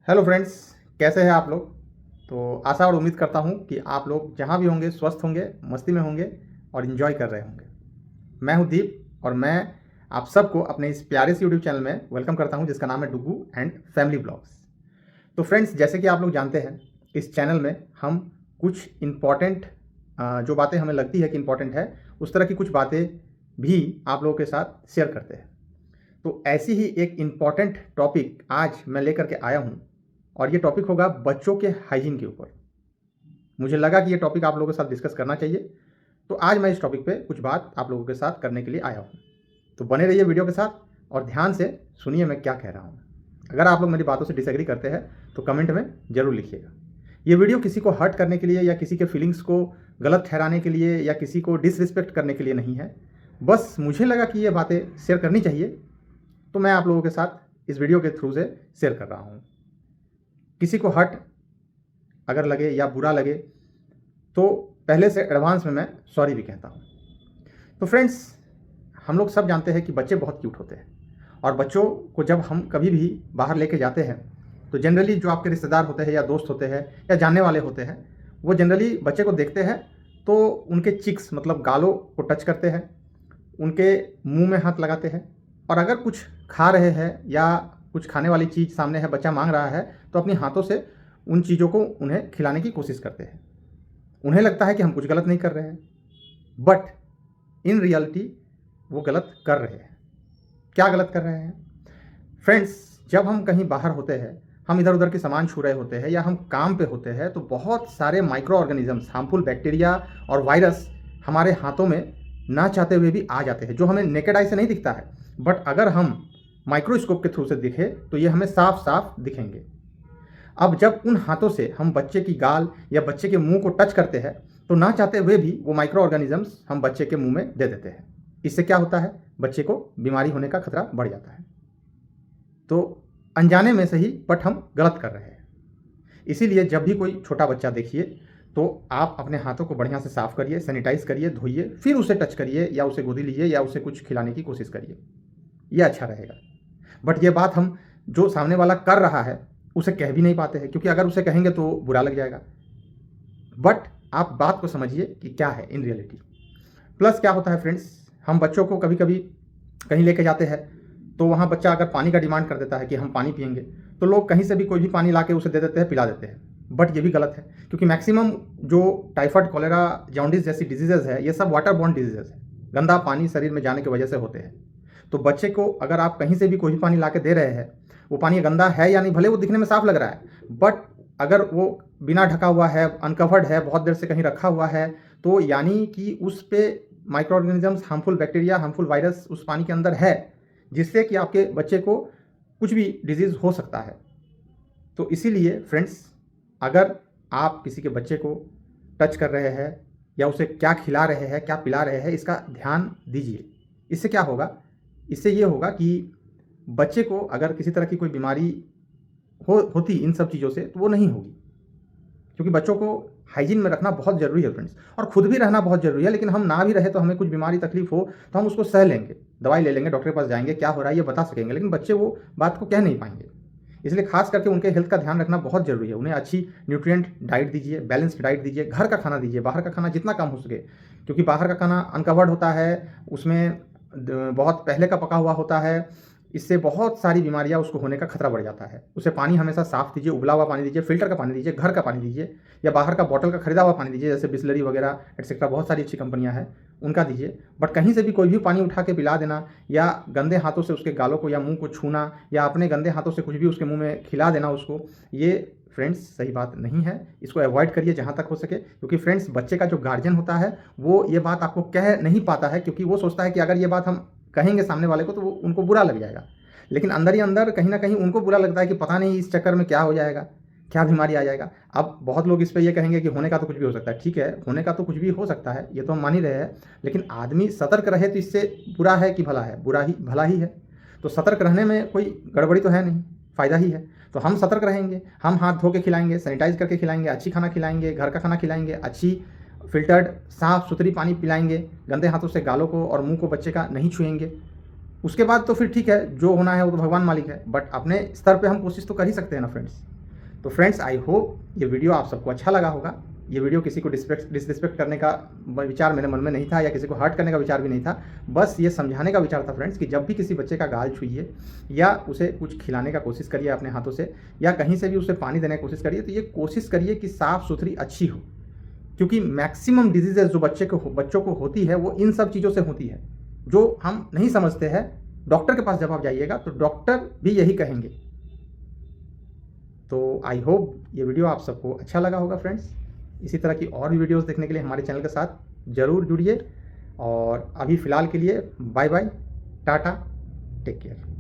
Hello friends, कैसे हैं आप लोग। तो आशा और उम्मीद करता हूं कि आप लोग जहां भी होंगे स्वस्थ होंगे, मस्ती में होंगे और इन्जॉय कर रहे होंगे। मैं हूं दीप और मैं आप सबको अपने इस प्यारे से यूट्यूब चैनल में वेलकम करता हूं जिसका नाम है डुगू एंड फैमिली ब्लॉग्स। तो फ्रेंड्स, जैसे कि आप लोग जानते हैं, इस चैनल में हम कुछ इम्पॉर्टेंट जो बातें हमें लगती है कि इम्पॉर्टेंट है, उस तरह की कुछ बातें भी आप लोगों के साथ शेयर करते हैं। तो ऐसी ही एक इम्पॉर्टेंट टॉपिक आज मैं लेकर के आया हूं और ये टॉपिक होगा बच्चों के हाइजीन के ऊपर। मुझे लगा कि ये टॉपिक आप लोगों के साथ डिस्कस करना चाहिए, तो आज मैं इस टॉपिक पे कुछ बात आप लोगों के साथ करने के लिए आया हूँ। तो बने रहिए वीडियो के साथ और ध्यान से सुनिए मैं क्या कह रहा हूँ। अगर आप लोग मेरी बातों से डिसएग्री करते हैं तो कमेंट में ज़रूर लिखिएगा। ये वीडियो किसी को हर्ट करने के लिए या किसी के फीलिंग्स को गलत ठहराने के लिए या किसी को डिसरिस्पेक्ट करने के लिए नहीं है। बस मुझे लगा कि ये बातें शेयर करनी चाहिए, तो मैं आप लोगों के साथ इस वीडियो के थ्रू से शेयर कर रहा हूँ। किसी को हर्ट अगर लगे या बुरा लगे तो पहले से एडवांस में मैं सॉरी भी कहता हूँ। तो फ्रेंड्स, हम लोग सब जानते हैं कि बच्चे बहुत क्यूट होते हैं और बच्चों को जब हम कभी भी बाहर लेके जाते हैं तो जनरली जो आपके रिश्तेदार होते हैं या दोस्त होते हैं या जानने वाले होते हैं, वो जनरली बच्चे को देखते हैं तो उनके चिक्स मतलब गालों को टच करते हैं, उनके मुंह में हाथ लगाते हैं और अगर कुछ खा रहे हैं या कुछ खाने वाली चीज़ सामने है, बच्चा मांग रहा है, तो अपने हाथों से उन चीज़ों को उन्हें खिलाने की कोशिश करते हैं। उन्हें लगता है कि हम कुछ गलत नहीं कर रहे हैं, बट इन रियलिटी वो गलत कर रहे हैं। क्या गलत कर रहे हैं फ्रेंड्स? जब हम कहीं बाहर होते हैं, हम इधर उधर के सामान छू रहे होते हैं या हम काम पे होते हैं, तो बहुत सारे माइक्रो ऑर्गेनिजम्स, हार्मफुल बैक्टीरिया और वायरस हमारे हाथों में ना चाहते हुए भी आ जाते हैं, जो हमें नेकेड आई से नहीं दिखता है, बट अगर हम माइक्रोस्कोप के थ्रू से दिखे तो ये हमें साफ साफ दिखेंगे। अब जब उन हाथों से हम बच्चे की गाल या बच्चे के मुंह को टच करते हैं तो ना चाहते हुए भी वो माइक्रो ऑर्गेनिजम्स हम बच्चे के मुंह में दे देते हैं। इससे क्या होता है? बच्चे को बीमारी होने का खतरा बढ़ जाता है। तो अनजाने में से ही बट हम गलत कर रहे हैं। इसीलिए जब भी कोई छोटा बच्चा देखिए तो आप अपने हाथों को बढ़िया से साफ करिए, सैनिटाइज करिए, धोइए, फिर उसे टच करिए या उसे गोदी लीजिए या उसे कुछ खिलाने की कोशिश करिए। यह अच्छा रहेगा। बट ये बात हम जो सामने वाला कर रहा है उसे कह भी नहीं पाते हैं, क्योंकि अगर उसे कहेंगे तो बुरा लग जाएगा। बट आप बात को समझिए कि क्या है इन रियलिटी। प्लस क्या होता है फ्रेंड्स, हम बच्चों को कभी कभी कहीं लेके जाते हैं तो वहाँ बच्चा अगर पानी का डिमांड कर देता है कि हम पानी पियेंगे, तो लोग कहीं से भी कोई भी पानी ला के उसे दे देते हैं, पिला देते हैं। बट ये भी गलत है, क्योंकि मैक्सिमम जो टाइफाइड, कॉलेरा, जॉन्डिस जैसी डिजीजेज है, ये सब वाटर बॉर्न डिजीजेज है, गंदा पानी शरीर में जाने की वजह से होते हैं। तो बच्चे को अगर आप कहीं से भी कोई भी पानी ला के दे रहे हैं, वो पानी गंदा है या नहीं, भले वो दिखने में साफ लग रहा है, बट अगर वो बिना ढका हुआ है, अनकवर्ड है, बहुत देर से कहीं रखा हुआ है, तो यानी कि उस पे micro organisms, harmful bacteria, harmful virus उस पानी के अंदर है, जिससे कि आपके बच्चे को कुछ भी डिजीज़ हो सकता है। तो इसीलिए फ्रेंड्स, अगर आप किसी के बच्चे को टच कर रहे हैं या उसे क्या खिला रहे हैं, क्या पिला रहे हैं, इसका ध्यान दीजिए। इससे क्या होगा? इससे ये होगा कि बच्चे को अगर किसी तरह की कोई बीमारी होती इन सब चीज़ों से, तो वो नहीं होगी, क्योंकि बच्चों को हाइजीन में रखना बहुत ज़रूरी है फ्रेंड्स, और खुद भी रहना बहुत ज़रूरी है। लेकिन हम ना भी रहे तो हमें कुछ बीमारी तकलीफ हो तो हम उसको सह लेंगे, दवाई ले लेंगे, डॉक्टर के पास जाएंगे, क्या हो रहा है ये बता सकेंगे, लेकिन बच्चे वो बात को कह नहीं पाएंगे। इसलिए खास करके उनके हेल्थ का ध्यान रखना बहुत ज़रूरी है। उन्हें अच्छी न्यूट्रिएंट डाइट दीजिए, बैलेंस्ड डाइट दीजिए, घर का खाना दीजिए, बाहर का खाना जितना कम हो सके, क्योंकि बाहर का खाना अनकवर्ड होता है, उसमें बहुत पहले का पका हुआ होता है। इससे बहुत सारी बीमारियां उसको होने का खतरा बढ़ जाता है। उसे पानी हमेशा साफ दीजिए, उबला हुआ पानी दीजिए, फिल्टर का पानी दीजिए, घर का पानी दीजिए, या बाहर का बॉटल का खरीदा हुआ पानी दीजिए, जैसे बिस्लरी वगैरह एटसेट्रा, बहुत सारी अच्छी कंपनियां हैं, उनका दीजिए। बट कहीं से भी कोई भी पानी उठा के पिला देना या गंदे हाथों से उसके गालों को या मुंह को छूना या अपने गंदे हाथों से कुछ भी उसके मुंह में खिला देना उसको, ये फ्रेंड्स सही बात नहीं है। इसको अवॉइड करिए जहाँ तक हो सके, क्योंकि फ्रेंड्स बच्चे का जो गार्जियन होता है वो ये बात आपको कह नहीं पाता है, क्योंकि वो सोचता है कि अगर ये बात हम कहेंगे सामने वाले को तो वो उनको बुरा लग जाएगा। लेकिन अंदर ही अंदर कहीं ना कहीं उनको बुरा लगता है कि पता नहीं इस चक्कर में क्या हो जाएगा, क्या बीमारी आ जाएगा। अब बहुत लोग इस पर ये कहेंगे कि होने का तो कुछ भी हो सकता है। ठीक है, होने का तो कुछ भी हो सकता है, ये तो हम मान ही रहे हैं, लेकिन आदमी सतर्क रहे तो इससे बुरा है कि भला है? बुरा ही, भला ही है। तो सतर्क रहने में कोई गड़बड़ी तो है नहीं, फ़ायदा ही है। तो हम सतर्क रहेंगे, हम हाथ धो के खिलाएंगे, सैनिटाइज करके खिलाएंगे, अच्छी खाना खिलाएंगे, घर का खाना खिलाएंगे, अच्छी फिल्टर्ड साफ़ सुथरी पानी पिलाएंगे, गंदे हाथों से गालों को और मुंह को बच्चे का नहीं छुएंगे। उसके बाद तो फिर ठीक है, जो होना है वो तो भगवान मालिक है, बट अपने स्तर पे हम कोशिश तो कर ही सकते हैं ना फ्रेंड्स। तो फ्रेंड्स, आई होप ये वीडियो आप सबको अच्छा लगा होगा। ये वीडियो किसी को डिसरिस्पेक्ट करने का विचार मेरे मन में नहीं था, या किसी को हर्ट करने का विचार भी नहीं था। बस ये समझाने का विचार था फ्रेंड्स कि जब भी किसी बच्चे का गाल छूइए या उसे कुछ खिलाने का कोशिश करिए अपने हाथों से, या कहीं से भी उसे पानी देने की कोशिश करिए, तो ये कोशिश करिए कि साफ़ सुथरी अच्छी हो, क्योंकि मैक्सिमम डिजीजेज जो बच्चों को होती है वो इन सब चीज़ों से होती है, जो हम नहीं समझते हैं। डॉक्टर के पास जब आप जाइएगा तो डॉक्टर भी यही कहेंगे। तो आई होप ये वीडियो आप सबको अच्छा लगा होगा फ्रेंड्स। इसी तरह की और भी वीडियोस देखने के लिए हमारे चैनल के साथ ज़रूर जुड़िए। और अभी फ़िलहाल के लिए bye bye, tata, take care.